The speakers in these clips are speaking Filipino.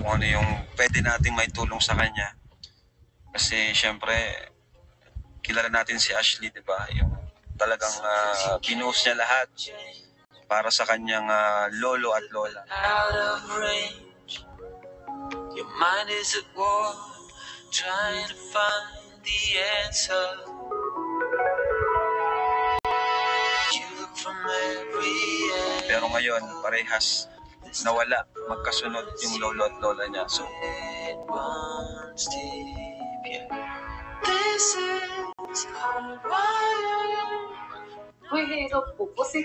kung ano yung pwede nating maitulong sa kanya. Kasi syempre, kilala natin si Ashley, di ba? Yung talagang binuhos niya lahat para sa kanyang lolo at lola. Out of range, your mind is at war, trying to find the answer. You look from every end. Pero ngayon, parehas nawala, magkasunod yung lolo at lola niya. So, Uy, hirap po. Kasi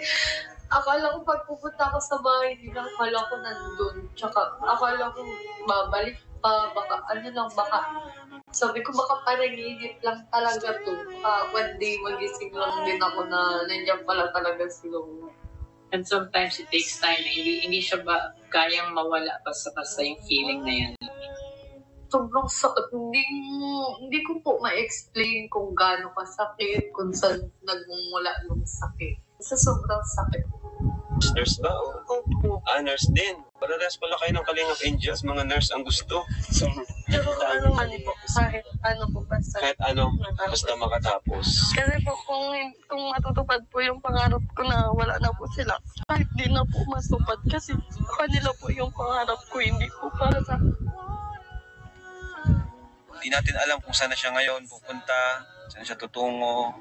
akala ko pagpupunta ako sa bahay nila, akala ko nandun. Tsaka akala ko babalik pa, baka sabi ko baka panaginip lang talaga to. One day magising lang din ako na nandiyan pala talaga sila. And sometimes it takes time. Hindi siya ba kayang mawala basta-basta yung feeling na yan? Sobrang sakit. Hindi ko po ma-explain kung gaano kasakit, kung saan nagmumula yung sakit. Sa sobrang sakit. Nurse ba? Oo. Nurse din. Parehas pala kayo ng Kalingap Angels, mga nurse ang gusto. Pero ano man po, kahit ano po basta. Kahit ano, basta makatapos. Kasi po kung matutupad po yung pangarap ko na wala na po sila, kahit di na po matupad kasi kanila po yung pangarap ko, hindi po para sa... Hindi natin alam kung saan na siya ngayon pupunta, saan siya tutungo.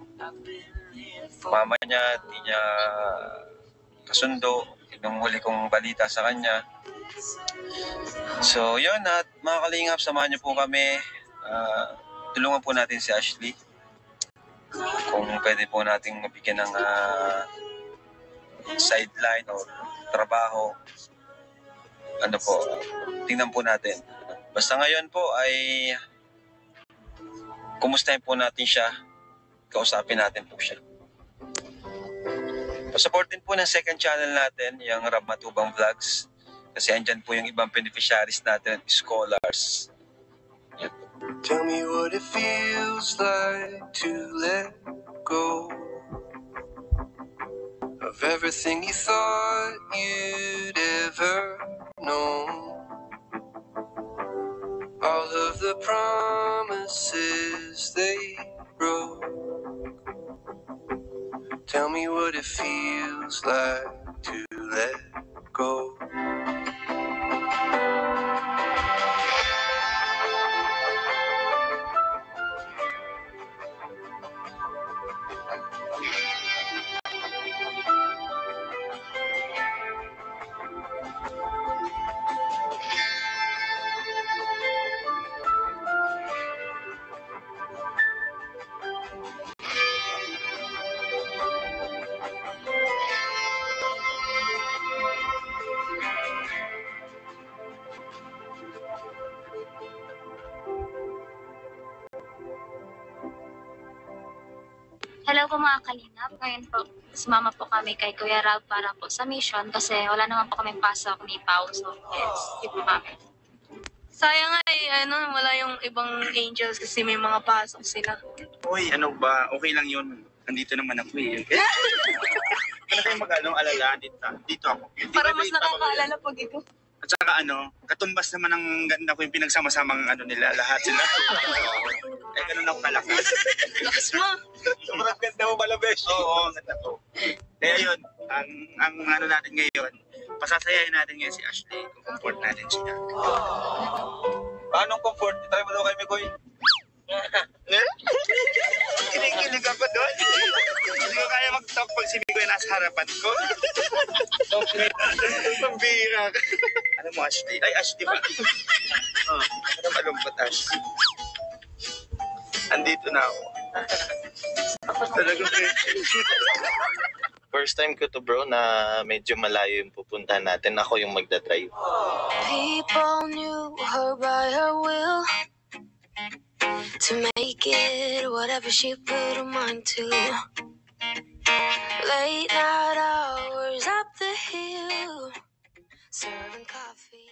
Mama niya, di niya kasundo. Yung huli kong balita sa kanya. So, yun at mga Kalingap, samahan niyo po kami. Tulungan po natin si Ashley. Kung pwede po nating mabigyan ng sideline o trabaho. Ano po, tingnan po natin. Basta ngayon po ay kumustahin po natin siya. Kausapin natin po siya. Supportin po ng second channel natin, yung Rab Matubang Vlogs. Kasi andyan po yung ibang beneficiaries natin, scholars. Tell me what it feels like to let go of everything you thought you'd ever know. All of the promises they broke. Tell me what it feels like to let go. Hello po mga Kalingap. Ngayon po, sumama po kami kay Kuya Rab para po sa mission kasi wala naman po kami pasok ni Pao. So, yes, keep po kami. Sayang nga wala yung ibang angels kasi may mga pasok sila. Uy, ano ba? Okay lang yun. Nandito naman ako eh. Ano kayo alala dito ako. Para mas nakakaalala pag ito. At saka katumbas naman ng ganda ko yung pinagsama-samang nila, lahat sila. Eh, ganun ako kalakas. Lakas mo! Sobrang ganda mo pala, Besh. Oo, ganda ko. Kaya yun, ang natin ngayon, pasasayahin natin ngayon si Ashley, comfort natin siya. Paano comfort? Try mo daw kay Mikoy. Kinikilig ako doon. Hindi ko kaya mag-talk pag si Mikoy nasa harapan ko. Pambira ka. Ano mo, Ashley? Ay, Ashley ba? Ano malungkot, Ashley? Andito na ako. Talagang first time ko to bro na medyo malayo yung pupuntahan natin. Ako yung magdadrive. People knew her by her will to make it whatever she put her mind to. Late night hours up the hill, serving coffee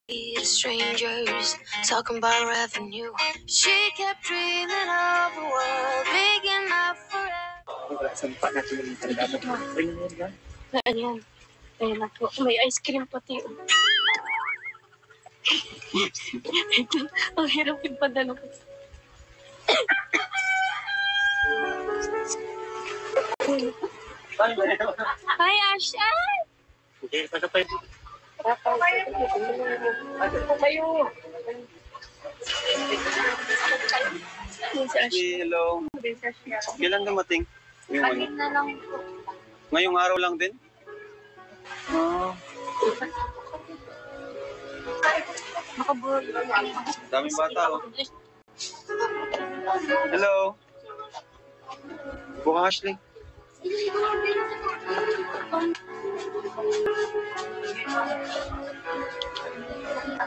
to strangers, talking about revenue. She kept dreaming of a world big enough for everyone. sampa natin yung dapat mag-bring mo ba? Saan yan? Ayun na po. May ice cream pati. Ang hirap yung padala ko. Hi, Ash! Ay! Hello. Kailan dumating? Yung ano? Kanina lang po. Ngayong araw lang din? Nakabul. Daming bata, oh. Hello. Buka Ashley.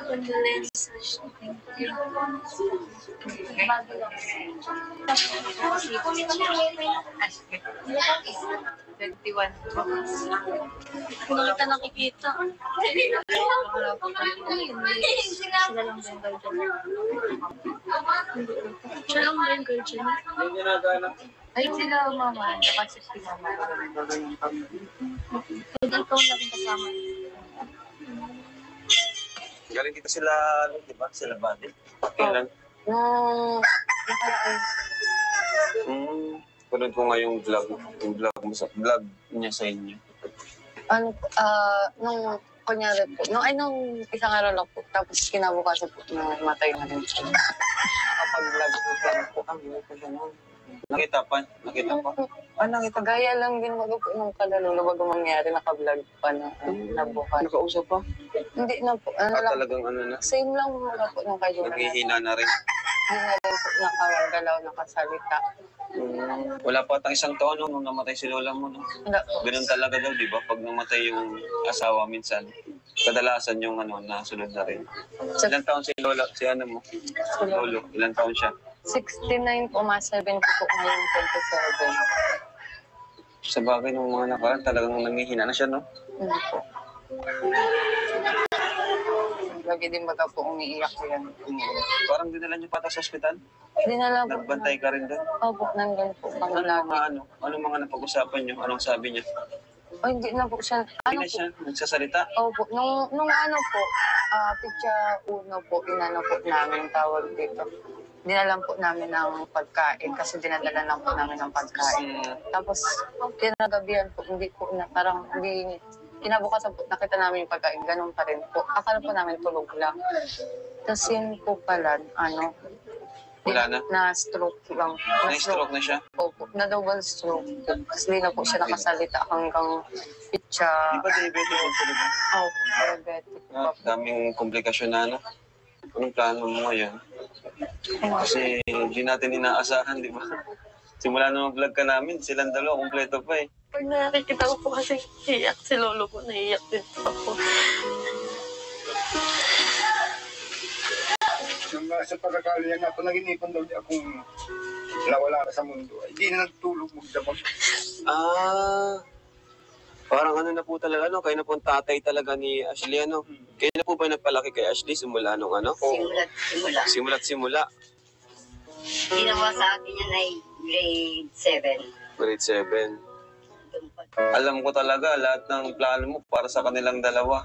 Condolence. Thank you. Bago lang. 21. Kung kita nakikita. Sila lang din guardian. Siya lang din guardian. Ay, sila mama. Kapasok si mama. Pwede ikaw lang kasama. Galing dito sila, ano, di ba? Sila body. Kailan? Panood ko nga yung vlog mo sa vlog niya sa inyo. Nung kunyari po, nung isang araw lang po, tapos kinabukasan po, matay na rin siya. Nakapag-vlog po kami, gano'n. Nakita pa? Nakita. Gaya lang din bago po nung kalalo, bago mangyari, naka-vlog pa na nabukas. Nakausap pa? Hindi na po, lang. Talagang ano na? Same lang muna po nung kayo. Naghihina na rin. Hindi na rin po nakagalaw, nakasalita. Wala pa atang isang taon nung namatay si lola mo, no? Wala po. Ganun talaga daw, di ba? Pag namatay yung asawa minsan, kadalasan yung ano, nasunod na rin. Ilang taon si lola, si ano mo? Lolo, ilang taon siya? 69 po, mga 70 po ngayon, 27. Sa bagay ng mga nakaraan, talagang nanghihina na siya, no? Hindi po. Lagi din baga po umiiyak ko yan. Parang dinala niyo pa sa ospital? Dinala po. Nagbantay ka rin doon? Opo, nandun po kami lagi. Anong mga napag-usapan niyo? Anong sabi niya? O, hindi na po siya. Hindi na siya nagsasalita? Opo, nung ano po, pizza uno po, inano po namin tawag dito. Dinalan po namin ng pagkain kasi dinadala lang po namin ng pagkain. Tapos, kinagabihan po, hindi po na, parang hindi, kinabukasan po, nakita namin yung pagkain, ganun pa rin po. Akala po namin tulog lang. Tapos yun po pala, Wala na? Na-stroke lang. Na-stroke na siya? Opo, na-double stroke po. Kasi di na po siya nakasalita hanggang pizza. Di ba diabetic po ba? Opo, diabetic po. Daming komplikasyon na, ano? Anong plano mo ngayon? Kasi hindi natin inaasahan, di ba? Simula na mag-vlog ka namin, silang dalawa, kompleto pa eh. Pag nakikita ko po kasi iyak si lolo ko, naiiyak din po ako. Sa pagkakalian ako, nag-inipan daw niya kung nawala ka sa mundo. Hindi na nagtulog magdamag. Parang ano na po talaga, ano? Kayo na po ang tatay talaga ni Ashley, ano? Kayo na po ba nagpalaki kay Ashley simula nung ano? Simula. Ginawa sa akin yan ay grade 7. Grade 7. Alam ko talaga, lahat ng plano mo para sa kanilang dalawa.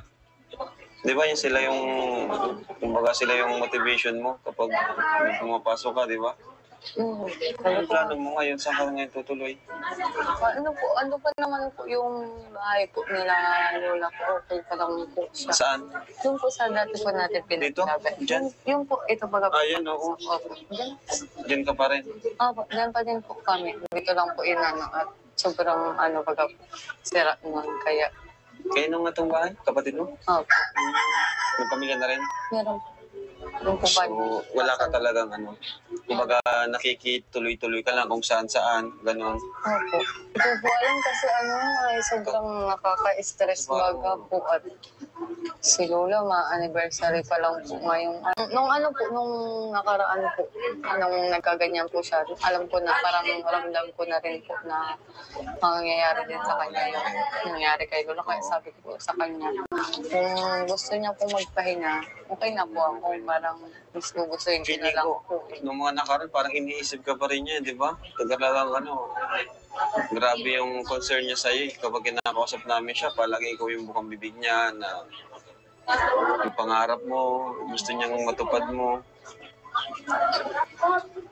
Di ba yun sila yung, kumbaga sila yung motivation mo kapag pumapasok ka, di ba? Ano plano mo ngayon? Saan ka ngayon tutuloy? Ano pa naman po yung bahay po nila lola ko. Okay pa lang po siya. Saan? Yung po sa dati po natin pinaglaban. Diyan? Yung po, ito baga po. Yan, oo. Opo. Diyan ka pa rin. Opo, diyan pa din po kami. Dito lang po inano at sobrang baga sira nun. Kaya, Kayo nung itong bahay? Kapatid mo? opo. May pamilya na rin? Meron po. Yung po ba? So, wala ka talagang ano. Kumbaga, nakikituloy-tuloy ka lang kung saan-saan, gano'n. Opo. Ito po alam kasi ay sobrang nakaka-stress baga po at si Lola, ma-anniversary pa lang po ngayong nung nakaraan po, nung nagkaganyan po siya, alam ko na parang ramdam ko na rin po na mangyayari din sa kanya yung nangyari kay Lola. Kaya sabi ko po sa kanya, kung gusto niya po magpahinga, okay na po ako para parang gusto-gustuhin ko na Feeling lang ko, po. nung mga nakaraan, parang iniisip ka pa rin niya, di ba? Tagal na lang, grabe yung concern niya sa'yo. Kapag kinakausap namin siya, palagi ikaw yung bukang bibig niya na yung pangarap mo, gusto niyang matupad mo.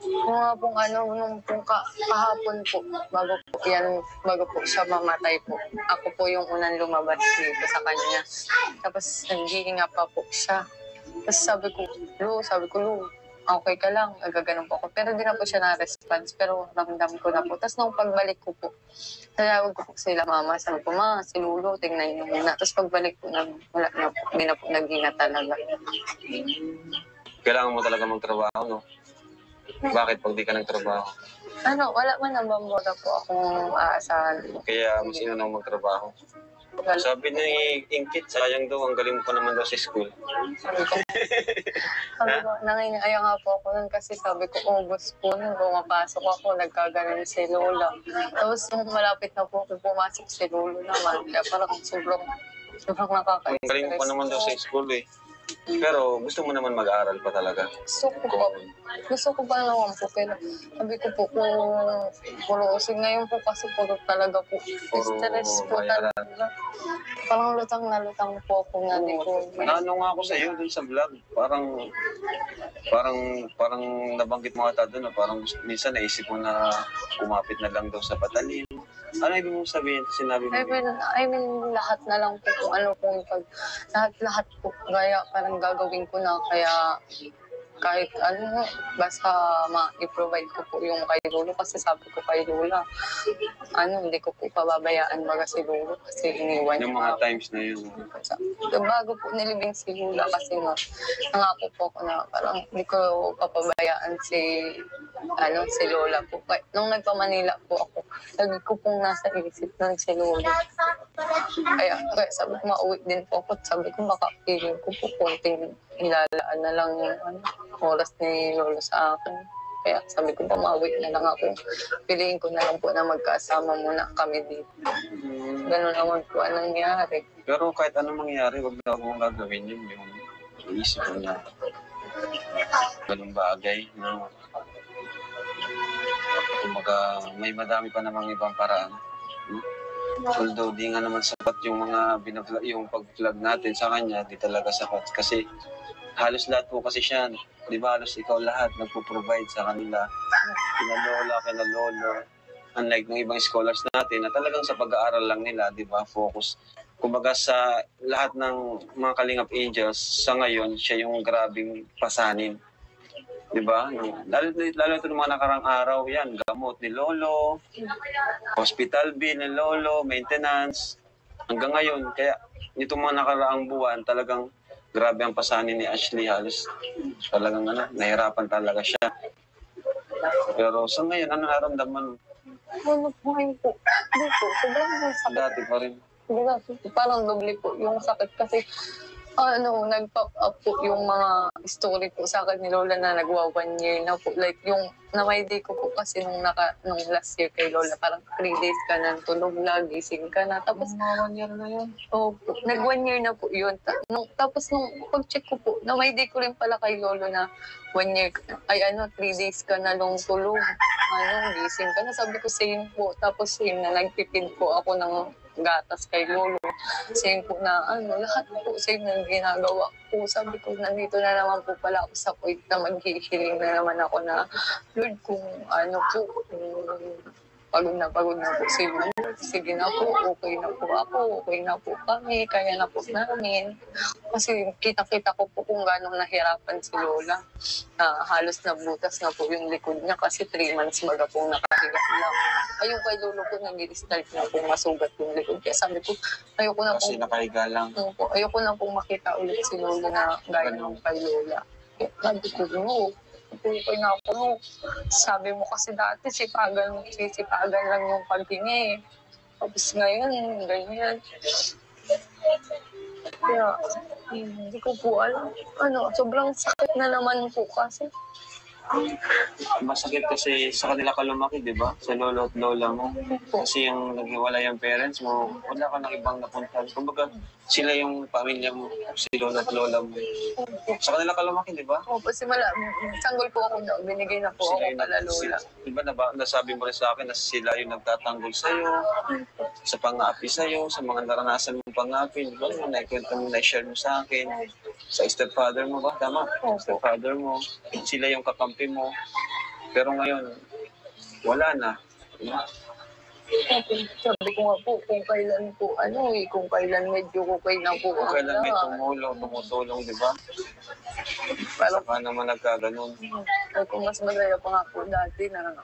Yung nga pong nung pong kahapon po, bago po siya mamatay po. Ako po yung unang lumabas dito sa kanya. Tapos naghihinga pa po siya. Tapos sabi ko, Lu, okay ka lang, agaganon po ako. Pero di na po siya na-response, pero ramdam ko na po. Tapos nung pagbalik ko po, tinawag ko po sila mama, sabi ko, ma, si Lulo, tingnan niyo muna. Tapos pagbalik ko na, wala na po, hindi na po naghinga talaga. Kailangan mo talaga magtrabaho, no? Bakit pag di ka nagtrabaho? Wala man naman muna po akong aasahan. Kaya mas inunang magtrabaho. Sabi ni Inkit, sayang daw, ang galing mo pa naman daw sa school. Sabi ko, nanginaya nga po ako nun kasi sabi ko, August po nun, pumapasok ako, nagkaganon si Lola. Tapos nung malapit na po ako pumasok si Lolo naman, kaya parang sobrang nakaka-stress. Ang galing mo pa naman daw sa school eh. Pero gusto mo naman mag-aaral pa talaga. Gusto ko pa naman po, pero sabi ko po puro usig ngayon po kasi puro talaga po stress po talaga. Parang lutang na lutang po ako na di ko. Naano nga ako sa iyo dun sa vlog, parang nabanggit mo ata dun na parang minsan naisip mo na kumapit na lang daw sa patalim. Ano ibig mong sabihin? Sinabi mo? I mean, lahat na lang po kung ano pong lahat po kaya parang gagawin ko na kaya kahit basta ma-provide ko po yung kay Lolo kasi sabi ko kay Lola, hindi ko po pababayaan baga si Lolo kasi iniwan yung mga times na yun. Bago po nilibing si Lola kasi nangako po ako na parang hindi ko papabayaan si Lola po. Nung nagpa-Manila po ako, lagi ko pong nasa isip ng si Lola. Kaya sabi ko, mauwi din po ako. Sabi ko, baka feeling ko po konting ilalaan na lang yung oras ni Lolo sa akin. Kaya sabi ko, mauwi na lang ako. Piliin ko na lang po na magkasama muna kami dito. Ganun naman po ang nangyari. Pero kahit anong mangyari, wag na akong gagawin yun. Yung iisip ko na ganung bagay. Kumbaga, may madami pa namang ibang paraan. Although di nga naman sapat yung mga yung pag-vlog natin sa kanya, di talaga sapat. Kasi halos lahat po kasi siya, di ba halos ikaw lahat nagpo-provide sa kanila. Kina Lola, kina Lolo. Unlike ng ibang scholars natin na talagang sa pag-aaral lang nila, di ba, focus. Kumbaga sa lahat ng mga Kalingap Angels, sa ngayon, siya yung grabing pasanin. Di ba? Lalo ito ng mga nakarang araw, yan, gamot ni Lolo, hospital bill ni Lolo, maintenance, hanggang ngayon. Kaya itong mga nakaraang buwan, talagang grabe ang pasanin ni Ashley. Halos talagang nahirapan talaga siya. Pero sa ngayon, ano naramdaman? Ngayon po, dito, sobrang sakit. Dati pa rin. Parang doble po yung sakit kasi nag-pop up po yung mga story po sa akin ni Lola na nagwa 1 year na po. Like yung na-may-day ko po kasi nung last year kay Lola, parang 3 days ka na tulog lang, gising ka na. Tapos 1 year na yun. Opo, nag-1 year na po yun. Tapos nung pag-check ko po, na-may-day ko rin pala kay Lolo na 1 year, 3 days ka na lang tulog. Gising ka na. Sabi ko same po. Tapos same na nagpipid po ako ng gatas kay Lolo. Same po na lahat po same na ginagawa ko. Sabi ko, nandito na naman po pala ako sa point na maghihiling na naman ako na Lord, kung pagod na po si Lord. Sige na po, okay na po ako, okay na po kami, kaya na po namin. Kasi kita-kita ko po kung gano'ng nahirapan si Lola. Halos nabutas na po yung likod niya kasi 3 months baga po nakahiga lang. Ayun kay Lolo ko, nag-i-start na po masugat yung likod. Kaya sabi ko, ayoko na kasi nakahiga lang. Ayoko na pong makita ulit si Lola na gaya ng kay Lola. Kaya sabi ko, no. Okay na ako. Sabi mo kasi dati, sisipagan lang yung paghingi. Tapos ngayon, ganyan. Kaya, hindi ko po alam. Sobrang sakit na naman po kasi. Masakit kasi sa kanila ka lumaki, di ba? Sa lolo at lola mo. Kasi yung naghiwalay yung parents mo, wala ka nang ibang napuntahan. Kumbaga, sila yung pamilya mo, si lolo at lola mo. Sa kanila ka lumaki, di ba? Opo, sanggol po ako daw. Binigay na po ako kala lola. Di ba nasabi mo rin sa akin na sila yung nagtatanggol sa'yo, sa pang-aapi sa'yo, sa mga naranasan mong pang-aapi. Di ba? Naikwento mo, na-share mo sa akin. Sa stepfather mo ba? Tama. Stepfather mo. Sila yung kakampi mo. Pero ngayon, wala na. Sabi ko nga po, kung kailan po, kung kailan medyo okay na po. Kung kailan may tumutulong, di ba? Saka naman nagkaganon. Kung mas masaya pa nga po dati na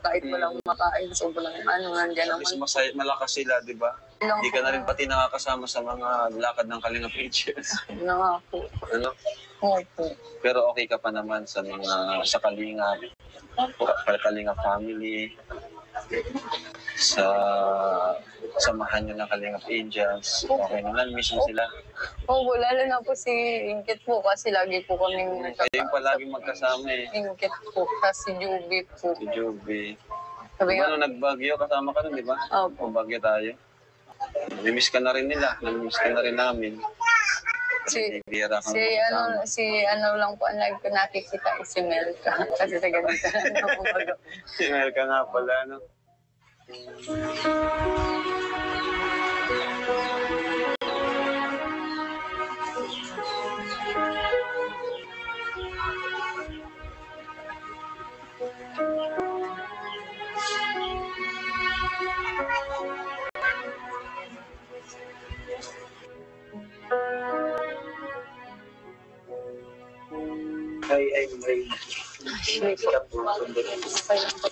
kahit walang makain, sobrang nandiyan naman. Mas malakas sila, di ba? Hindi ka na rin pati nakakasama sa mga lakad ng Kalinga Pages. Ano nga po. Ano? Opo. Pero okay ka pa naman sa Kalinga, Kalinga family, sa samahan nyo ng Kalinga Angels. Okay naman, miss mo sila. Oo, lalo na po si Ingkit po kasi lagi po kaming Kayo pa lagi magkasama eh. Ingkit po, kasi si Juby po. Si Juby. Sabi Ano, nagbagyo, kasama ka nun, di ba? Opo. Kung bagyo tayo. Namimiss ka na rin nila. Namimiss ka na rin namin. Si ano lang po ang lagi ko nakikita is si Melka. Kasi sa ganito lang ako mag- Si Melka nga pala, no?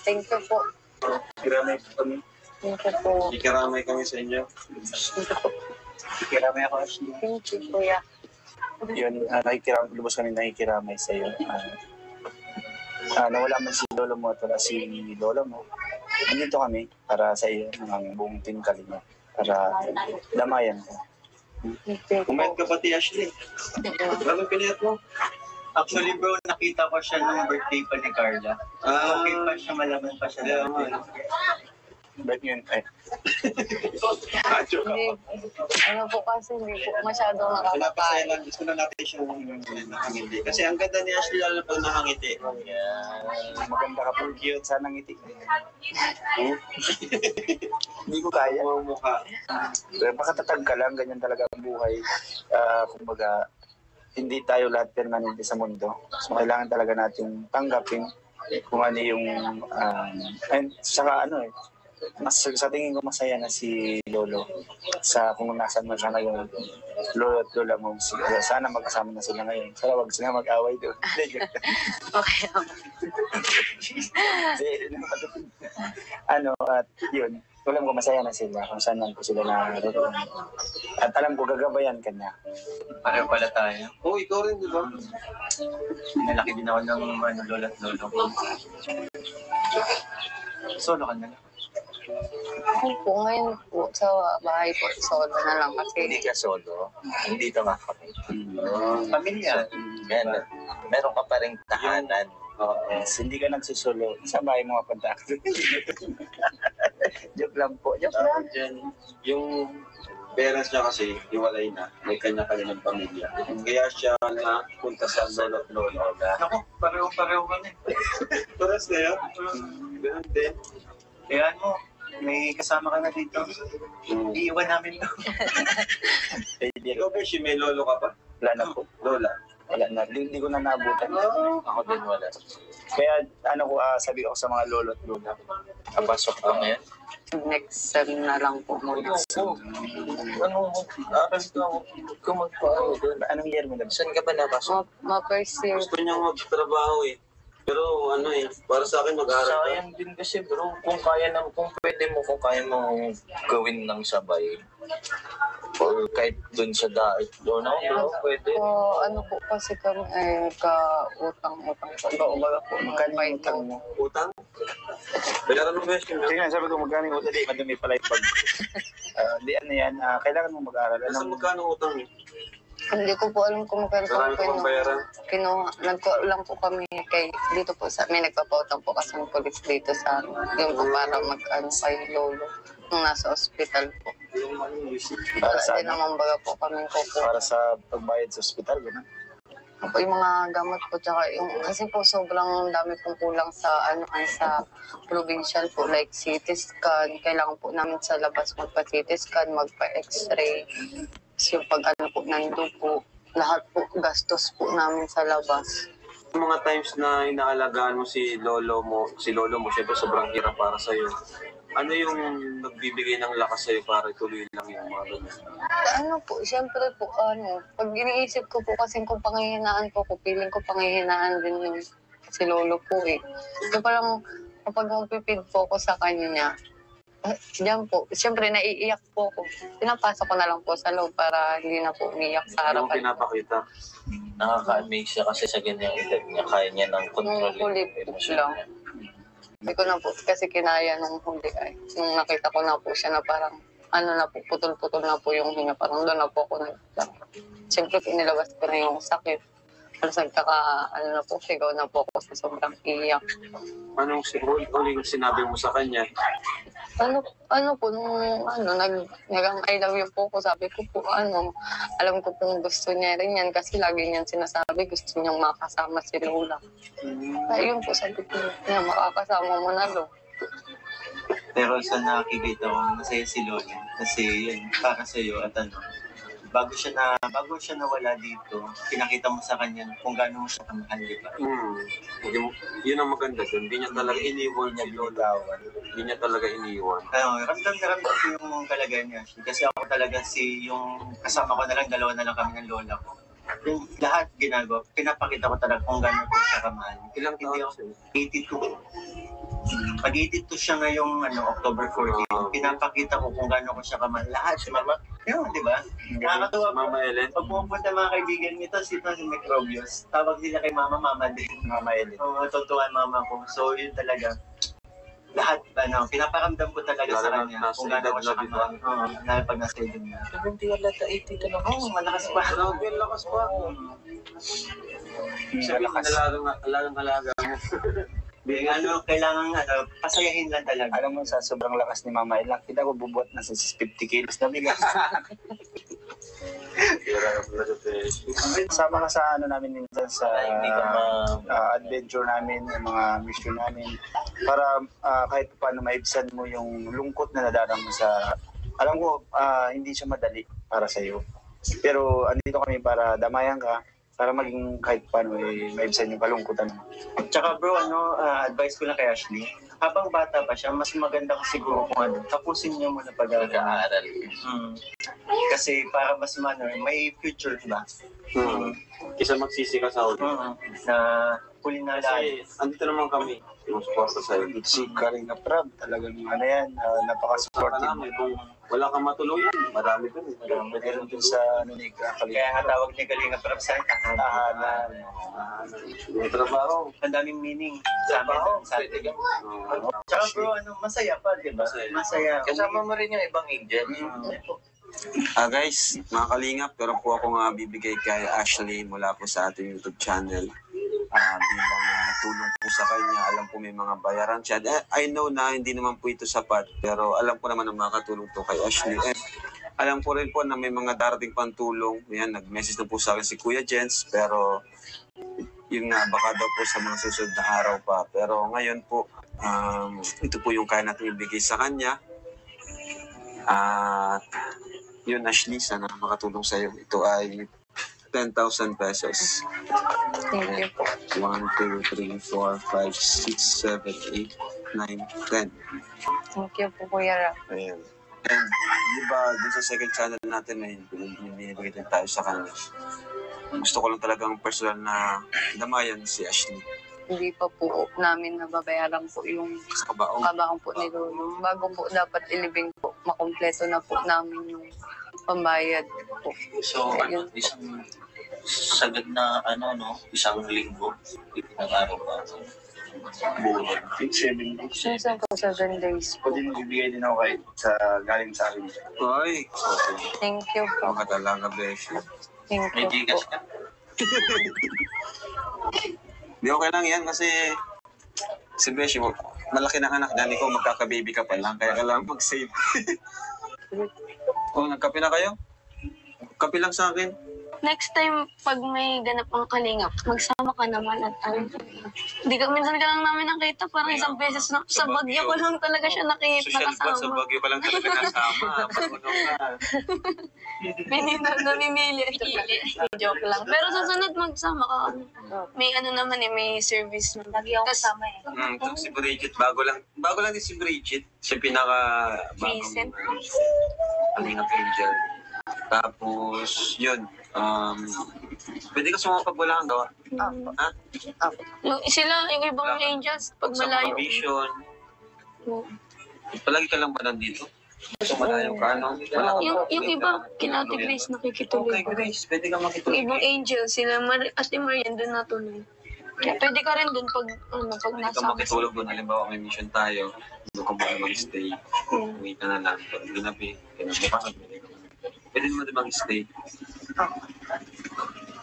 Thank you po. Kiramay po kami. Thank you po. Ikiramay kami sa inyo. Kiramay ako, Ashley. Thank you, kuya. Yun, lubos kami nakikiramay sa iyo. Nawala man si lolo mo at wala si lola mo. Nandito kami para sa iyo, ng buong team Kalinga. Para damayan ko. Kumain ka pati, Ashley. Bakit pinayat mo? Actually bro, nakita ko siya nung birthday pa ni Carla. Okay pa siya, malaman pa siya. Ba't yun? Hindi, ano po kasi hindi po masyadong nakakakain. Lang, gusto na natin siyang nakangiti. Kasi ang ganda ni Ashley lalo pag nakangiti. Maganda ka po, cute. Sana ngiti. Hindi ko kaya. Mukha. Pero makatatag ka lang, ganyan talaga ang buhay. Kumbaga, hindi tayo lahat permanente sa mundo. So, kailangan talaga natin tanggapin kung ano yung... sa tingin ko masaya na si Lolo sa kung nasan man siya ngayon. Lolo at Lola mo, sana magkasama na sila ngayon. Sana wag sila mag-away doon. Okay. At yun, alam ko masaya na sila kung saan man po sila naroon. At alam ko gagabayan ka niya. Pareho pala tayo. Oo, ikaw rin, di ba? Nalaki din ako ng Lola at Lolo ko. Solo ka na lang. Ay po, ngayon po, sa bahay po, solo na lang kasi. Hindi ka solo. Dito nga kami. Pamilya. Yan. Meron ka pa rin tahanan. Hindi ka nagsusolo. Sa bahay mo mapunta ka. Joke lang po. Joke lang. Yung parents niya kasi, iwalay na. May kanya-kanya ng pamilya. Kaya siya na punta sa lolo at lola. Ako, pareho kami. Paras na yan. Ganun din. Kaya may kasama ka na dito. Iiwan namin to. Ikaw ba, may lolo ka pa? Wala na po. Lola. Wala na. Hindi ko na nabutan. Ako din wala. Kaya sabi ko sa mga lolo at lola. Kapasok ka ngayon? Next sem na lang po muna. Aral ka kung magpaano doon. Anong year mo na? Saan ka ba napasok? Ma-first year. Gusto niyang magtrabaho eh. Pero para sa akin mag-aaral ka. Sayang din kasi bro, kung pwede mo, kung kaya mo gawin ng sabay. Or kahit dun sa daig doon bro, pwede. Ano po kasi kami ka-utang-utang po. Baga po, magkano yung utang mo? Utang? Bayaran mo question mo. Sige, sabi ko magkano yung utang. Madumi pala yung pag... Di ano yan, kailangan mo mag-aaral. Kasi magkano utang mo? Hindi ko po alam kung magkano Marami ka bang bayaran? kinuha. Nagko lang po kami kay dito po sa may nagpapautang po kasi ng police dito sa yung po para mag-ano kay lolo nung nasa ospital po. Para sa Hindi naman baga po kami po. Para sa pagbayad sa ospital, gano'n. Po yung mga gamot po tsaka yung kasi po sobrang dami pong kulang sa ano ay sa provincial po like CT scan. Kailangan po namin sa labas magpa-CT scan, magpa-X-ray. Yung pag ano po nando po lahat po gastos po namin sa labas. Mga times na inaalagaan mo si lolo mo, syempre sobrang hirap para sa iyo. Ano yung nagbibigay ng lakas sa iyo para ituloy lang yung mga ganyan? Ano po, siyempre po, pag iniisip ko po kasi kung panghihinaan po ko, feeling ko panghihinaan din yung si lolo po eh. So parang kapag magpipid po ko sa kanya, diyan po, siyempre naiiyak po ko. Pinapasok ko na lang po sa loob para hindi na po umiyak sa Yung harapan. pinapakita. Nakaka-amaze siya kasi sa ganyang edad niya, kaya niya ng control Nung huli yung po emosyon lang. niya. Hindi ko na po kasi kinaya nung huli ay. Nung nakita ko na po siya na parang ano na po, putol-putol na po yung hinga. Parang doon na po ako siyempre inilabas ko na yung sakit. Tapos nagkaka, ano na po, sigaw na po ako sa sobrang iyak. Anong huling sinabi mo sa kanya? Ano po, nung nagang I love you po ko, sabi ko po, alam ko pong gusto niya rin yan kasi lagi niyan sinasabi, gusto niyang makasama si Lola. Ayun po, sabi ko, niya, makakasama mo na, Lo. Pero sa nakikita ko, masaya si Lola. Kasi yun, para sa'yo at bago siya nawala dito, pinakita mo sa kanya kung gaano mo siya kamahal, di ba? Yun ang maganda doon. Hindi niya talaga iniwan si Lola. Hindi niya talaga iniwan. Ramdam na ramdam ko yung kalagayan niya. Kasi ako talaga yung kasama ko na lang, dalawa na lang kami ng lola ko. Yung lahat ginagawa, pinapakita ko talaga kung gaano ko siya kamahal. Ilang taon siya? 82. Pag 82 siya ngayong October 14, pinapakita ko kung gaano ko siya kamahal. Lahat si Mama, yun, di ba? Nakakatuwa. Mama Ellen? Pag pumunta mga kaibigan nito, si Microbios, tawag sila kay Mama din. Mama Ellen. Natutuwa Mama ko. So, yun talaga. Lahat, pinaparamdam ko talaga sa kanya kung gaano ko siya kamahal. Lalo pag nasa edad niya. Hindi wala 82 na lang. Malakas pa. Grabe, ang lakas pa. Alagang-alaga mo. Kailangan pasayahin lang talaga. Alam mo, sa sobrang lakas ni Mama Ellen, kita ko bubuhat na sa 50 kilos na bigas. Sama ka sa namin minsan sa adventure namin, yung mga mission namin, para kahit paano maibsan mo yung lungkot na nadarama sa... Alam ko, hindi siya madali para sa'yo. Pero andito kami para damayan ka, para maging kahit paano maibsan yung kalungkutan mo. Tsaka bro, advice ko lang kay Ashley, habang bata pa siya, mas maganda ko siguro kung tapusin niya muna pag-aaral. Kasi para mas may future ba? Kisa magsisi ka sa ulo. Na huli na lang. Kasi andito naman kami. Yung suporta sa'yo. Si Karing Aprab, talagang napaka-supportive. Kung wala kang matuluyan, marami dun. Meron dun sa Kaya nga tawag ni Kalinga Prab sa tahanan. Yung trabaho. Ang daming meaning sa amin sa atin. Tsaka bro, masaya pa, di ba? Masaya. Kasama mo rin yung ibang angel. Guys, mga kalingap, pero po ako nga bibigay kay Ashley mula po sa ating YouTube channel. Bilang tulong po sa kanya. Alam po may mga bayaran siya. I know na hindi naman po ito sapat, pero alam ko naman na makakatulong to kay Ashley. And alam ko rin po na may mga darating pang tulong. Yan, nag-message na po sa akin si Kuya Jens, pero yun nga, baka daw po sa mga susunod na araw pa. Pero ngayon po, ito po yung kaya natin ibigay sa kanya. At yun, Ashley, sana makatulong sa'yo. Ito ay 10,000 pesos. Thank you po. 1, 2, 3, 4, 5, 6, 7, 8, 9, 10. Thank you po, Kuya Ra. Ayan. And, di ba, dun sa second channel natin na binibigay din tayo sa kanya. Gusto ko lang talagang personal na damayan si Ashley. Hindi pa po namin nababayaran po yung kabaong po ni Lolo. Bago po dapat ilibing po, makompleto na po namin yung pambayad po. So, isang sagad na isang linggo, ng araw pa. Bulan. 7 days. Minsan po 7 days po. Pwede magbibigay din ako galing sa akin. Ay, Thank you po. Makatalaga, bless you. Thank May you po. Gcash ka? Di okay lang yan kasi si Beshi, malaki na anak niya. Ko magkaka-baby ka pa lang, kaya kailangan mag-save. Oh, nagkape na kayo? Kape lang sa akin. Next time, pag may ganap ang kalingap, magsama ka naman at ano. Hindi ka, minsan ka lang namin nakita, parang isang beses na, sa Baguio ko lang talaga siya Social ba sa nakasama. Baguio ka lang talaga nasama? Pag-unaw ka. Namimili. Joke lang. Pero sa sunod magsama ka. May ano naman may service. Lagi ako kasama eh. Ito si Bridget, bago lang din si Bridget. Siya Recent. Kalingap Angel. Tapos, yun. Pwede ka sumama pag wala kang gawa. Ha? Sila, yung ibang angels, pag Sa malayo. mga vision. Palagi ka lang ba nandito? So, malayo ka, no? Yung iba, kinati Grace nakikituloy. Okay, Grace. Pwede ka Yung makituloy. ibang angels, sila Ate Marian doon natuloy. Kaya pwede ka rin doon pag Pwede ka nasa makitulog doon. Halimbawa, may mission tayo. Doon ka muna mag-stay. Uwi ka na lang. Pag ginabi, kinabukasan. Pwede mo din mag-stay.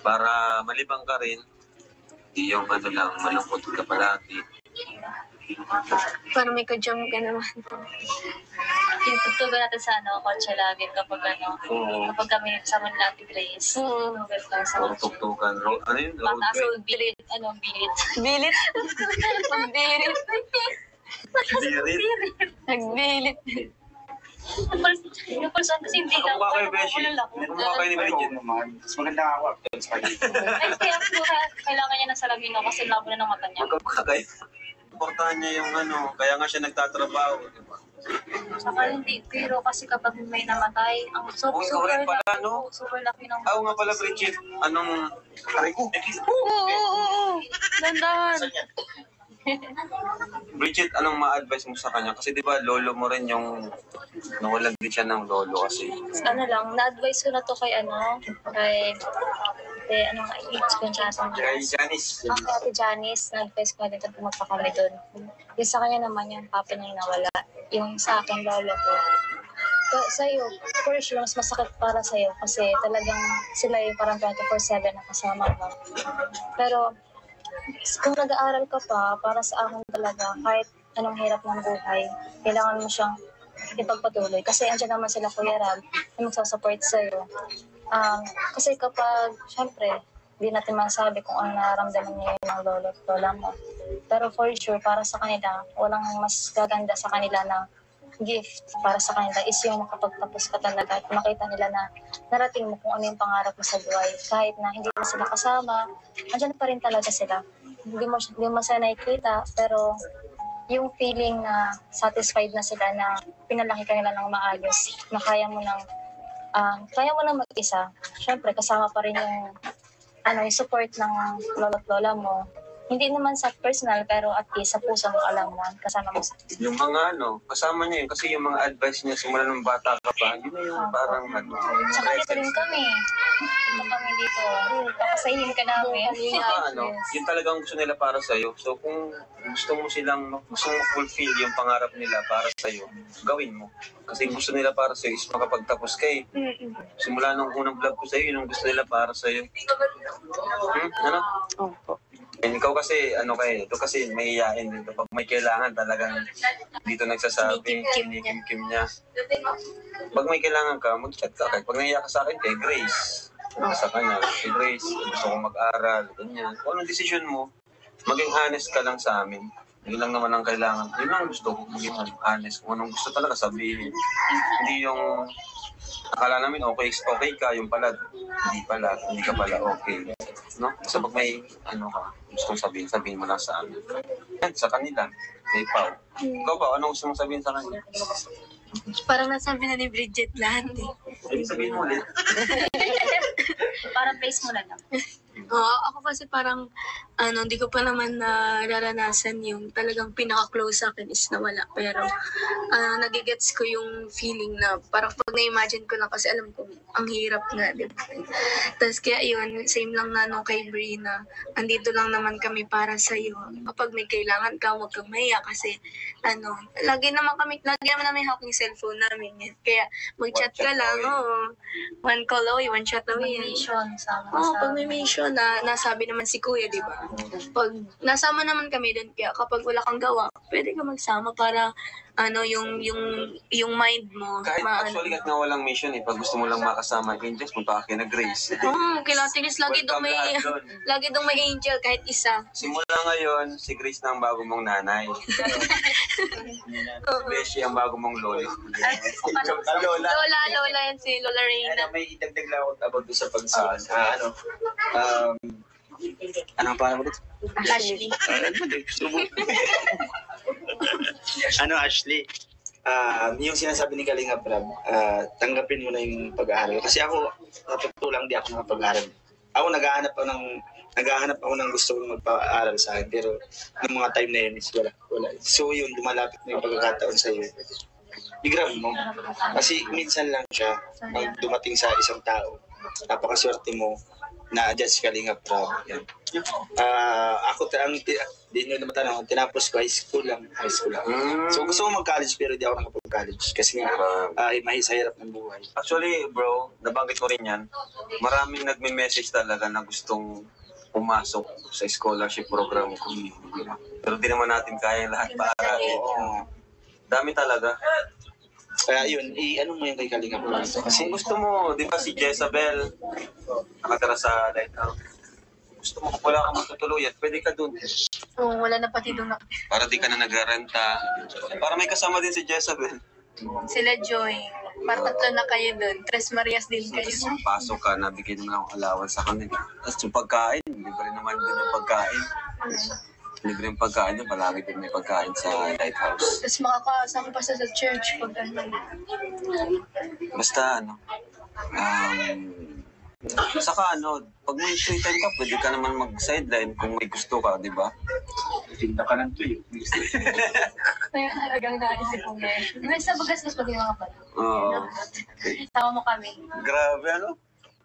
Para malibang ka rin. Hindi yung ano lang, malungkot ka palagi. para may ka-jam ka naman. Yung tugtugan natin sa kotse lagi kapag Oo. kapag kami nagsama ni Ate Grace. Tugan lang sa Puro kotse. tuktukan. Ano yun? Road Mataas trip. yung bilit. Bilit. Bilit. Pagbilit. Birit. Nagbilit. Yung person kasi hindi lang. Kamukha kayo, Beshi. Kamukha kayo ni Bridget. Mas maganda nga ako. Ay, kaya po kailangan niya ng salabino kasi labo na ng mata niya. Magkamukha kayo. Importante niya yung kaya nga siya nagtatrabaho. Diba? Saka hindi, pero kasi kapag may namatay, ang Ikaw rin pala, no? super laki ng... Nga pala, Bridget. Anong... Oo. Dandahan. Bridget, anong ma-advise mo sa kanya? Kasi di ba lolo mo rin yung nawalan din siya ng lolo kasi. Na-advise ko na to kay age ko siya. Kay Janice. Kay Ate Janice, na-advise ko na dito pumunta kami doon. Yung sa kanya naman yung papa niya yung nawala. Yung sa akin, lolo ko. So, sa'yo, for sure, mas masakit para sa'yo kasi talagang sila yung parang 24/7 na kasama mo. Pero, kung nag-aaral ka pa, para sa akin talaga, kahit anong hirap ng buhay, kailangan mo siyang ipagpatuloy. Kasi andyan naman sila Kuya Rab, na magsasupport sa'yo. Kasi kapag, syempre, di natin masabi kung ano nararamdaman niya ng lolo at lola mo. Pero for sure, para sa kanila, walang mas gaganda sa kanila na gift para sa kanila is yung makapagtapos ka talaga at makita nila na narating mo kung ano yung pangarap mo sa buhay. Kahit na hindi na sila kasama, andyan pa rin talaga sila. Hindi mo sila nakikita, pero yung feeling na satisfied na sila na pinalaki ka nila ng maayos, na kaya mo nang mag-isa. Syempre, kasama pa rin yung support ng lolo at lola mo. Hindi naman sa personal, pero at least sa puso mo alam mo, kasama mo sa... Yung mga kasama niya yun. Kasi yung mga advice niya simula ng bata ka pa, yun na yung parang Tsaka dito rin kami. Dito kami dito. Papasahin ka namin. Yun talagang gusto nila para sa'yo. So kung gusto mo fulfill yung pangarap nila para sa'yo, gawin mo. Kasi gusto nila para sa'yo is makapagtapos ka eh. Simula nung unang vlog ko sa'yo, yun ang gusto nila para sa'yo. Ano? Opo. And ikaw kasi, ito kasi mahihain dito. Pag may kailangan talagang dito nagsasabi, kinikim niya. Pag may kailangan ka, mag-chat ka. Pag nahiya ka sa akin, kay Grace. Sa kanya, kay Grace, gusto ko mag-aral, ganyan. Kung anong decision mo, maging honest ka lang sa amin. Yun lang naman ang kailangan. Yun lang gusto ko, maging honest. Kung anong gusto talaga sabihin. Hindi yung akala namin okay ka, yung pala, hindi ka pala okay. No? So pag may gusto mong sabihin mo lang sa amin. Yan, sa kanila, kay Pao. Ikaw ba, anong gusto mong sabihin sa kanila? Parang nasabi na ni Bridget lahat Sabihin mo ulit. Parang place mo na lang. Ako kasi parang, hindi ko pa naman nararanasan yung talagang pinaka-close sa akin is nawala. Pero, nagigets ko yung feeling na parang pag na-imagine ko lang kasi alam ko, ang hirap nga, di ba? Tapos kaya yun, same lang na nung kay Brie na andito lang naman kami para sa'yo. Kapag may kailangan ka, huwag kang mahiya kasi, lagi naman namin hawak yung cellphone namin. Kaya mag-chat ka lang, one call away, one chat away. Pag may mission na nasabi naman si Kuya, di ba? Pag nasama naman kami doon, kaya kapag wala kang gawa, pwede ka magsama para yung mind mo. Actually, kahit nga walang mission pag gusto mo lang makasama yung Angels, punta ka kina Grace. Kailangan si Grace, lagi dong may angel, kahit isa. Simula ngayon, si Grace na ang bago mong nanay. Beshi ang bago mong lola. Lola yan si Lola Reyna. May idagdag lang ako about doon sa pagsulat. Anong pangalan mo dito? Ashley. Ashley? Yung sinasabi ni Kalinga Prab, tanggapin mo na yung pag-aaral. Kasi ako, natutulang di ako nakapag-aaral. Ako naghahanap ako ng gusto kong magpa-aaral sa akin. Pero ng mga time na yun is wala. So yun, dumalapit na yung pagkakataon sa iyo. I-grab mo. Kasi minsan lang siya pag dumating sa isang tao. Napakaswerte mo na dyan si Kalinga Prab. Ako, di nyo naman tanong, tinapos ko high school lang. So gusto ko mag-college pero di ako nakapag-college. Kasi nga, mahis sa hirap ng buhay. Actually, bro, nabanggit ko rin yan. Maraming nagme-message talaga na gustong pumasok sa scholarship program ko. Pero di naman natin kaya lahat para. Dami talaga. Kaya yun, ano mo yung kay Kalinga Prab? Kasi gusto mo, di ba si Jezabel, nakatara sa Lighthouse. Gusto mo, wala kang matutuluyan, pwede ka dun. Wala na pati doon. Para di ka na nagrarenta. Para may kasama din si Jezabel. Sila Joy. Tatlo na kayo doon. Tres Marias din kayo. Pasok ka, nabigyan naman akong allowance sa kanila. Tapos yung pagkain, libre naman din yung pagkain. Libre yung pagkain yun, palagi din may pagkain sa Lighthouse. Tapos makakasama pa sa church pag Basta saka pag may free time ka, pwede ka naman mag-sideline kung may gusto ka, di ba? Tinda ka ng tuyo. Kaya talagang naisip ko na yun. May sa bagastos pag yung mga pala. Oo. Sama mo kami. Grabe,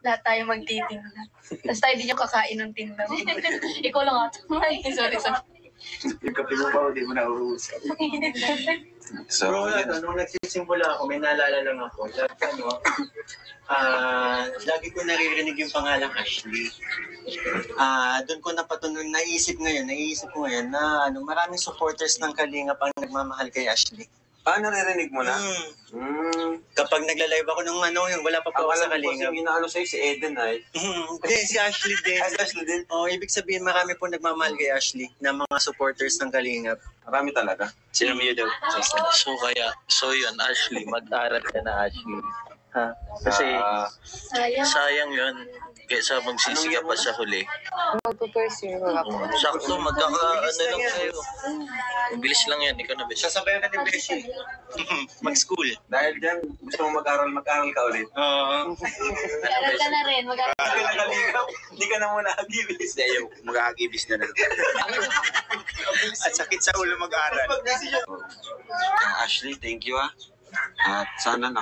Lahat tayo magtitinda. Tapos tayo din yung kakain ng tinda. Ikaw lang ata. Ay, sorry. Yung kape mo ba, hindi mo na uusap. So, nung nagsisimula ako, may naalala lang ako. Lagi ko naririnig yung pangalang Ashley. Doon ko naisip ko ngayon na maraming supporters ng Kalingap ang nagmamahal kay Ashley. Naririnig mo na? Kapag nagla-live ako yung wala pa ako sa Kalingap. Ang inaano sa'yo si Eden Hindi, si Ashley din. Ashley din? Ibig sabihin marami po nagmamahal kay Ashley na mga supporters ng Kalingap. Marami talaga. Sino mo yun daw? So yun, Ashley, mag-aral ka na, Ashley. Kasi sayang yun. Kaysa magsisiga pa sa huli. Magpupursue ako. Sakto, lang kayo. Bilis lang yan, ikaw na Beshi. Sasabayan ka ni Beshi. Mag-school. Dahil dyan, gusto mo mag-aral ka ulit. Mag-aral ka na rin. Hindi ka na muna agibis. Mag-aagibis na lang. At sakit sa ulo mag-aral. Ashley, thank you At sana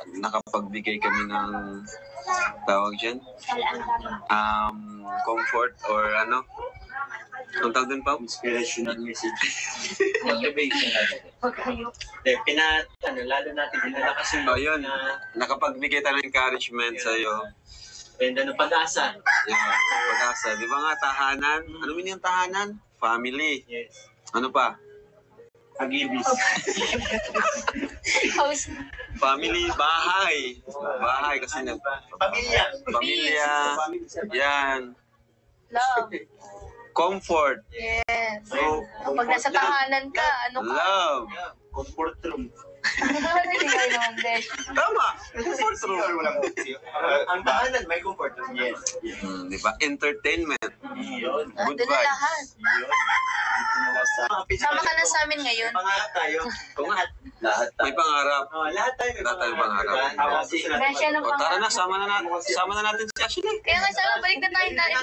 nakapagbigay kami ng tawag dyan, comfort or anong tawag din pa? Inspirational message. Motivation. Lalo natin dinalakas yung yun, nakapagbigay tayo ng encouragement sa'yo. And pag-asa. Pag-asa. Di ba nga, tahanan? Ano yung tahanan? Family. Yes. Ano pa? Agibis. Family, bahay. Bahay kasi Pamilya. Yan. Love. Comfort. Yes. Kapag nasa tahanan ka, Love. Comfort room. Hindi kayo naman, Besh. Tama! Comfort room. Walang ang tahanan, may comfort room. Yes. Di ba? Entertainment. Yun. Good Doon na vibes. lahat. Yun. Dito na lang sa... Sama ka na sa amin ngayon. Pangarap tayo. Kung Lahat. Lahat may pangarap. Lahat tayo may Lahat tayo pangarap. Besh, yan ang O tara na, pangarap. sama na natin si Ashley. Kaya nga sana balik na tayo tayo.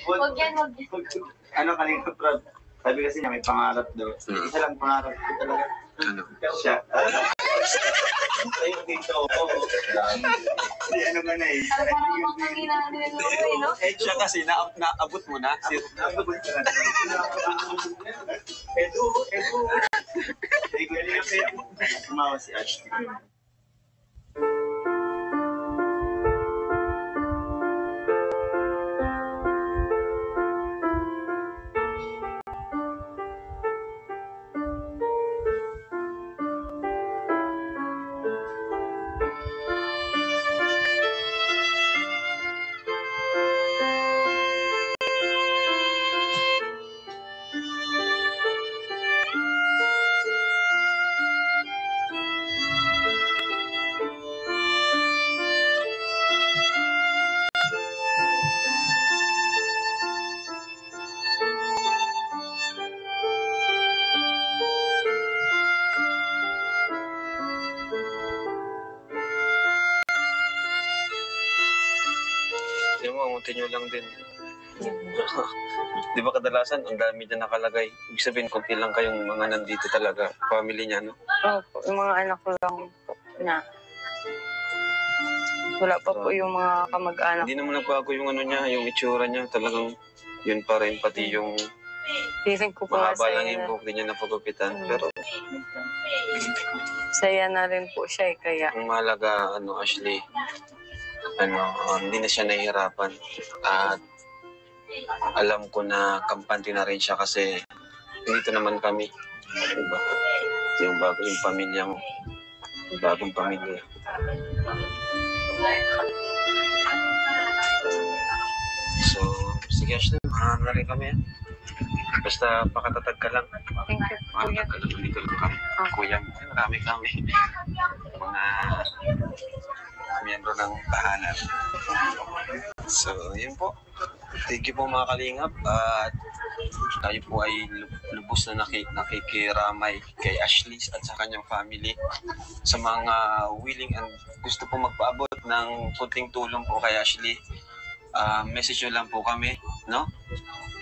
Huwag yan, huwag yan. Ano kanina, Prab? Sabi kasi niya may pangarap daw. Isa lang pangarap ko talaga. Ano? Siya. Tayo dito. Hindi, ano nga na eh. Parang mga kanina niloloko no? Siya kasi, naabot mo na. Edu. Tumawa si Ashley. Hindi mo, amutin nyo lang din. Di ba kadalasan, ang dami dyan nakalagay. Ibig sabihin, konti lang kayong mga nandito talaga. Family niya, no? Opo, yung mga anak ko lang po na. Wala pa po yung mga kamag-anak. Hindi naman nagbago yung ano niya, yung itsura niya. Talagang yun pa rin, pati yung Feeling ko po nga mahaba lang saya yung na, buhok din niya napagupitan. Pero saya na rin po siya eh, kaya. ang mahalaga, Ashley, hindi na siya nahihirapan. At alam ko na kampante na rin siya kasi dito naman kami. Diba? Yung bagong pamilya mo. Yung bagong pamilya. So, sige Ashley, mahal na rin kami. Basta pakatatag ka lang. Thank you, kuya. Pakatatag ka lang, dito lang kami. Kuya, marami kami. Mga miyembro ng tahanan. So, yun po. Thank you po mga kalingap. At tayo po ay lubos na nakikiramay kay Ashley at sa kanyang family. Sa mga willing and gusto po magpaabot ng kunting tulong po kay Ashley, message nyo lang po kami, no?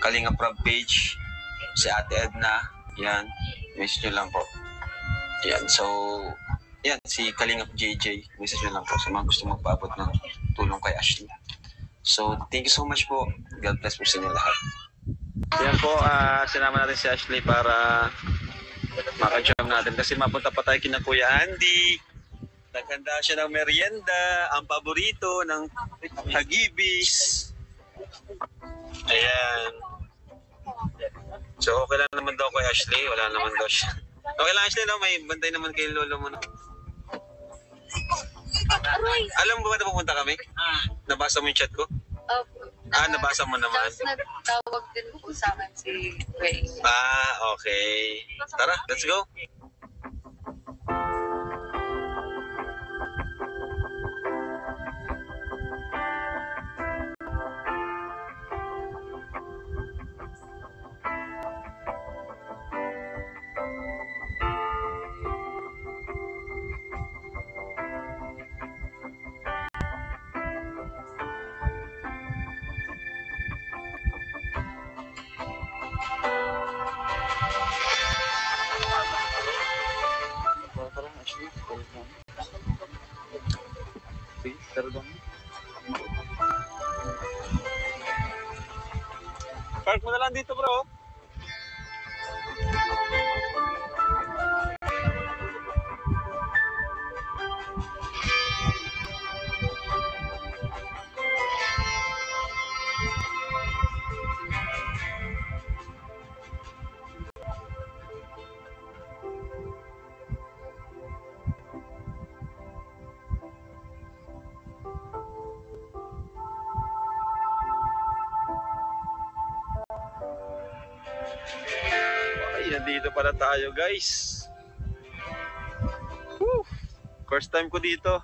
Kalingap Rob page, si Ate Edna, yan, message nyo lang po. Yan, so, yan, si Kalingap JJ, message nyo lang po sa mga gusto magpaabot ng tulong kay Ashley. So, thank you so much po. God bless po sa inyo lahat. Yan po, sinama natin si Ashley para maka-jam natin kasi mapunta pa tayo kina Kuya Andy. Naghanda siya ng merienda, ang paborito ng Hagibis. Ayan. So, okay lang naman daw kay Ashley. Wala naman daw siya. Okay lang Ashley, no? May bantay naman kay lolo mo. No? Alam mo ba na pupunta kami? Nabasa mo yung chat ko? Nabasa mo naman. Tapos nagtawag din po sa akin si Ray. Okay. Tara, let's go. Park mo na lang dito, bro. Nandito pala tayo, guys. Woo! First time ko dito.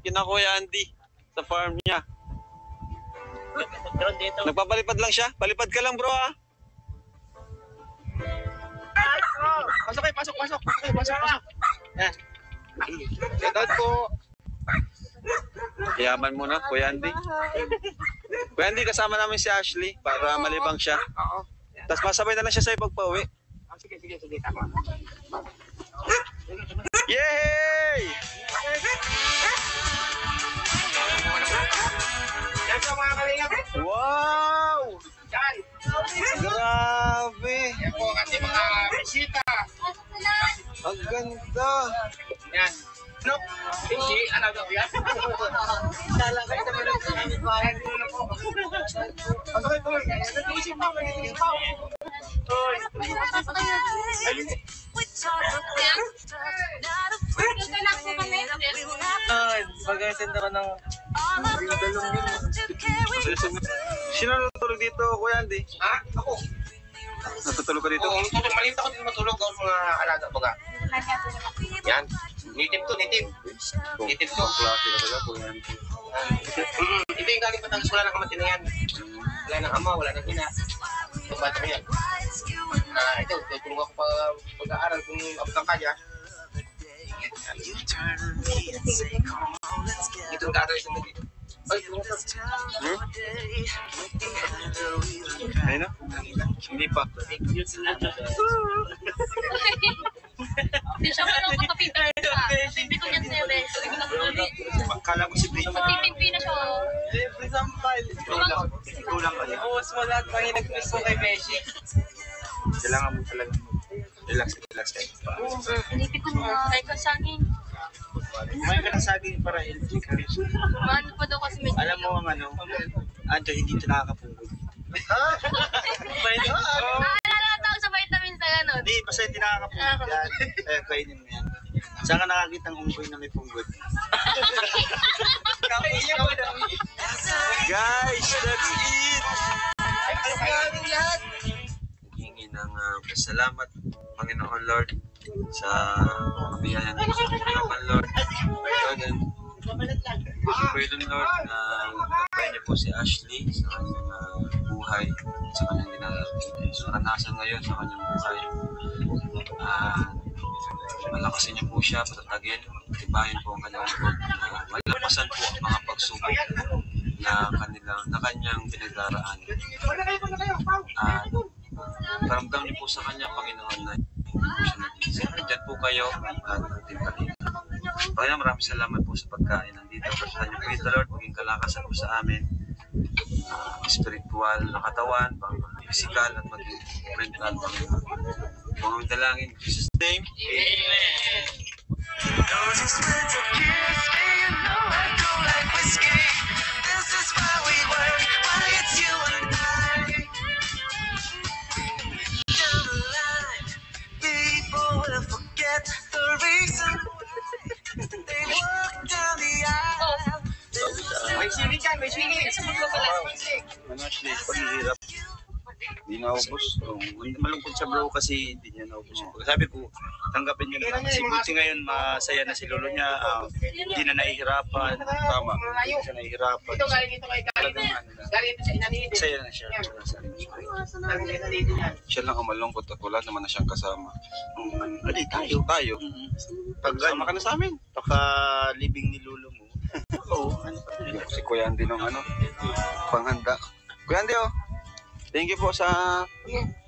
Kina Kuya Andy sa farm niya. Nagpapalipad lang siya. Palipad ka lang, bro, ha? Pasok. Yan. Shoutout po. Yaman mo na, Kuya Andy. Kuya Andy, kasama namin si Ashley para malibang siya. Tapos masabay na lang siya sa pagpa-uwi. Sige, tama. Yay! Yan po mga kalingap. Wow! Yan. Grabe! Yan po ang ating mga bisita. Ang ganda! Yan. No, hindi, ano daw yan? Talagay sa mga bayan na po. Okay, tuloy. Nag-iisip pa, Tuloy. Mag-attend ako ng Sino natutulog dito, Kuya Andy? Ha? Ako. Natutulog ka dito? Oo, maliit ako din matulog ang mga alaga baga. Yan. Native to. Native to. Ang klase ka talaga, Kuya Andy. Ito yung galing Batangas, wala nang kamatin na yan. Wala nang ama, wala nang ina. Ito bata ko yan. Ito, tutulong ako pag-aaral kung abang kaya. Ito ang gagawin sa mga dito. Ay, Ayun na? Hindi pa. Hindi siya parang makapintar sa. Hindi ko niya sinabes. Akala ko si Blake. Matipimpi na siya. every sampal. Kulang ka yan. Buwas mo lahat pang nag-miss mo kay Beshi. Kailangan mo talaga relax kayo. Inipit ko mga kay Kasangin. Kumain ka ng saging para healthy ka rin. Maano pa daw kasi medyo. Alam mo ang Anjo, hindi ito nakakapungkod. Naalala ko sa vitamins na gano'n. Hindi, basta hindi nakakapungkod yan. Kaya kainin mo yan. Saan ka nakakita ng unggoy na may punggod? Guys, that's it! Hingi ng pasalamat, Panginoon Lord, sa kabiyayan ng Panginoon Lord. Pray Lord na nagpapay niyo po si Ashley sa kanyang buhay, sa kanyang naranasan ngayon sa kanyang buhay. Malakasin niyo po siya, patatagin, tibahin po ang kanyang loob. Malampasan po ang mga pagsubok na kanyang pinagdaraan. Paramdam niyo po sa kanya, Panginoon, na hindi po siya nag-iisip. Diyan po kayo at ating paligid. Panginoon, maraming salamat po sa pagkain nandito. Kasahan niyo po ito, Lord, maging kalakasan po sa amin. Spiritual na katawan, physical at maging mental, Panginoon. Mga dalangin, in Jesus' name, Amen. may singit yan, may singit. Ano Ashley, paghihirap. Hindi naubos. Malungkot siya bro kasi hindi niya naubos. Sabi ko, tanggapin niyo naman. Kasi buti ngayon masaya na si lolo niya. Hindi na nahihirapan. Tama. Hindi siya nahihirapan. Ito galing ito kay Karin. Galing ito sa inanito. Masaya na siya. Siya lang ang malungkot at wala naman na siyang kasama. Adi, tayo. Kasama ka na sa amin. Pagka-living ni lolo mo. Oo. Si Kuya Andy ng panghanda. Kuya Andy, oh. Thank you po sa...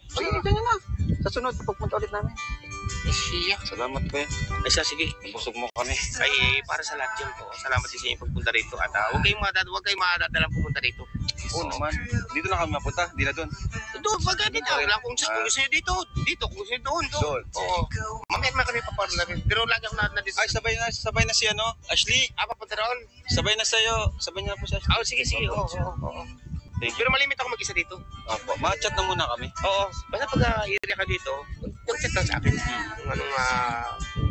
Sige, ganyan na. Sa sunod, pagpunta ulit namin. Siya. Salamat, Kuya. Ay, sige. Busog mo kami. Ay, para sa lahat yun po. Salamat din sa inyong pagpunta rito. At huwag kayong madadalang pumunta rito. Oo naman. Dito na kami mapunta. Di na doon. Doon, pag dito. Kung gusto nyo dito. Dito, kung gusto nyo doon. Oo. Mamaya kami paparla rin. Pero lagi ako na dito. Ay, sabay na si Ashley. Papunta roon. Sabay na sa'yo. Sabay niya na po si Ashley. Sige. Oo. Pero malimit ako mag-isa dito. Opo. Ma-chat na muna kami. Oo. Basta pag area ka dito, mag-chat lang sa akin. Kung anong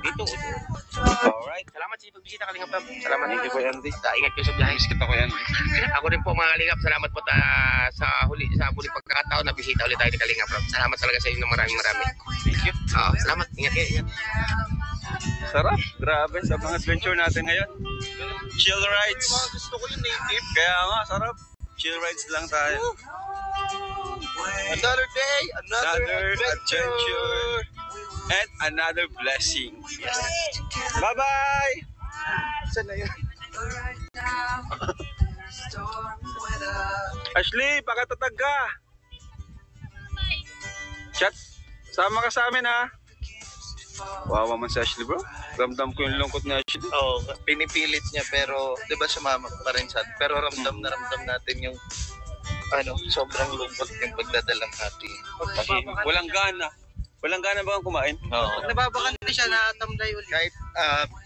dito. Alright. Salamat sa pagbisita, Kalingap Rob. Salamat. Thank you, Kuya Andy. Ingat kayo sa biyahe. Kita ko yan. Ako rin po mga Kalingap. Salamat po sa muling pagkakataon na bisita ulit tayo ni Kalingap Rob. Salamat talaga sa inyo ng maraming. Thank you. Salamat. Ingat kayo. Ingat. Sarap. Grabe sa mga adventure natin ngayon. Chill rides. Gusto ko yung native. Kaya nga, sarap. Chill rides lang tayo. Another day, Another adventure. And another blessing. Yes. Bye-bye! Saan na yun? Ashley, pakatatag ka! Chat, sama ka sa amin ha. Wawa man si Ashley bro. Ramdam ko yung lungkot ni Ashley. Oo, pinipilit niya pero 'di ba sumama pa rin siya. Pero ramdam na ramdam natin yung sobrang lungkot yung pagdadalang hati. Kasi walang gana. Walang gana ba kang kumain? Oo. Pag nababakan na siya, natamlay ulit. Kahit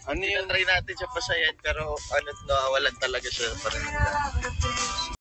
Ano yung try natin siya pasayan pero nawawalan talaga siya pa rin.